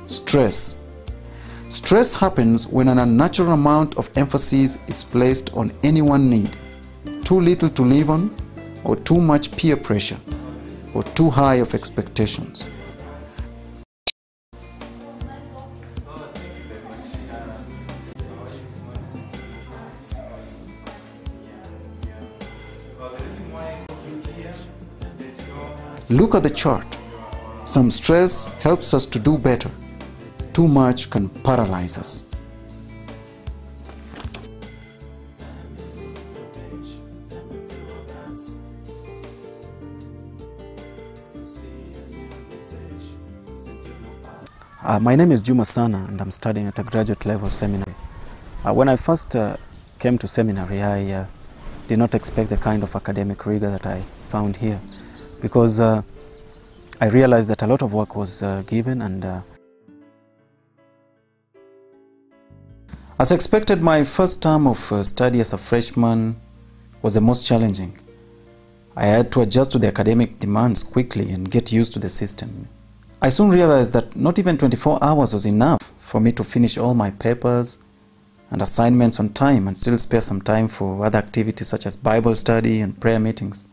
Stress. Stress happens when an unnatural amount of emphasis is placed on any one need, too little to live on, or too much peer pressure, or too high of expectations. Look at the chart. Some stress helps us to do better. Too much can paralyze us. My name is Juma Sana and I'm studying at a graduate level seminary. When I first came to seminary, I did not expect the kind of academic rigor that I found here, because I realized that a lot of work was given, and as expected, my first term of study as a freshman was the most challenging. I had to adjust to the academic demands quickly and get used to the system. I soon realized that not even 24 hours was enough for me to finish all my papers and assignments on time and still spare some time for other activities such as Bible study and prayer meetings.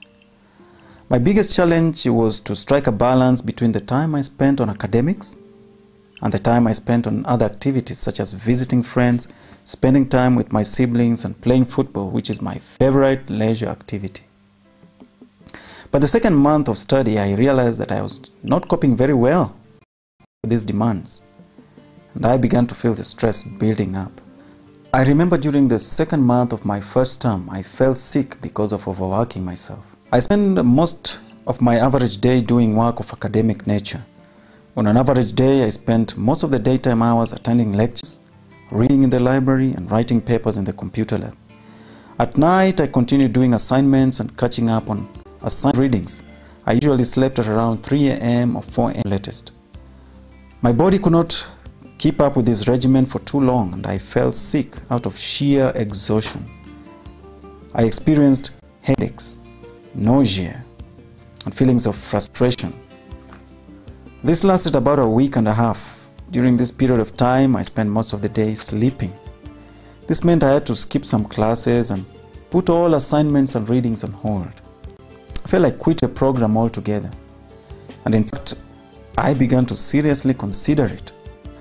My biggest challenge was to strike a balance between the time I spent on academics and the time I spent on other activities such as visiting friends, spending time with my siblings, and playing football, which is my favorite leisure activity. By the second month of study, I realized that I was not coping very well with these demands, and I began to feel the stress building up. I remember during the second month of my first term, I felt sick because of overworking myself. I spent most of my average day doing work of academic nature. On an average day, I spent most of the daytime hours attending lectures, reading in the library, and writing papers in the computer lab. At night, I continued doing assignments and catching up on assigned readings. I usually slept at around 3 a.m. or 4 a.m. latest. My body could not keep up with this regimen for too long, and I felt sick out of sheer exhaustion. I experienced headaches, nausea, and feelings of frustration. This lasted about a week and a half. During this period of time, I spent most of the day sleeping. This meant I had to skip some classes and put all assignments and readings on hold. I felt like quit the program altogether. And in fact, I began to seriously consider it.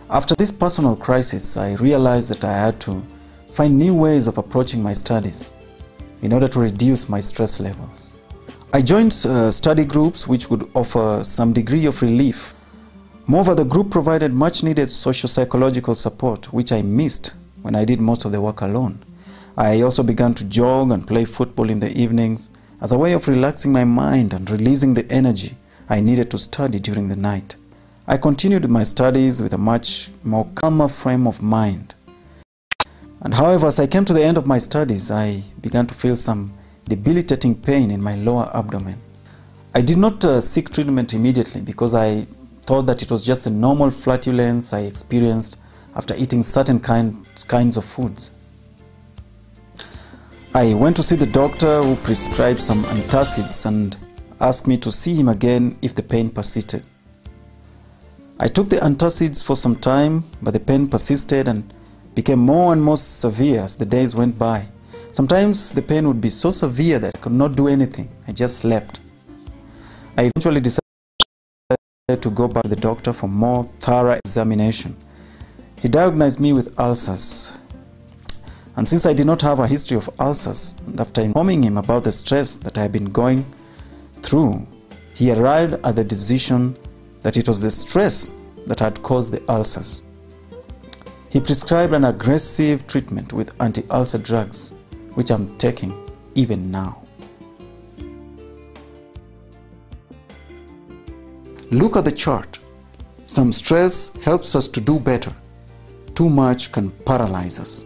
After this personal crisis, I realized that I had to find new ways of approaching my studies in order to reduce my stress levels. I joined study groups which would offer some degree of relief. Moreover, the group provided much needed socio-psychological support, which I missed when I did most of the work alone. I also began to jog and play football in the evenings as a way of relaxing my mind and releasing the energy I needed to study during the night. I continued my studies with a much more calmer frame of mind. And however, as I came to the end of my studies, I began to feel some debilitating pain in my lower abdomen. I did not seek treatment immediately because I thought that it was just a normal flatulence I experienced after eating certain kinds of foods. I went to see the doctor, who prescribed some antacids and asked me to see him again if the pain persisted. I took the antacids for some time, but the pain persisted and became more and more severe as the days went by. Sometimes the pain would be so severe that I could not do anything. I just slept. I eventually decided to go back to the doctor for more thorough examination. He diagnosed me with ulcers. And since I did not have a history of ulcers, and after informing him about the stress that I had been going through, he arrived at the decision that it was the stress that had caused the ulcers. He prescribed an aggressive treatment with anti-ulcer drugs, which I'm taking even now. Look at the chart. Some stress helps us to do better. Too much can paralyze us.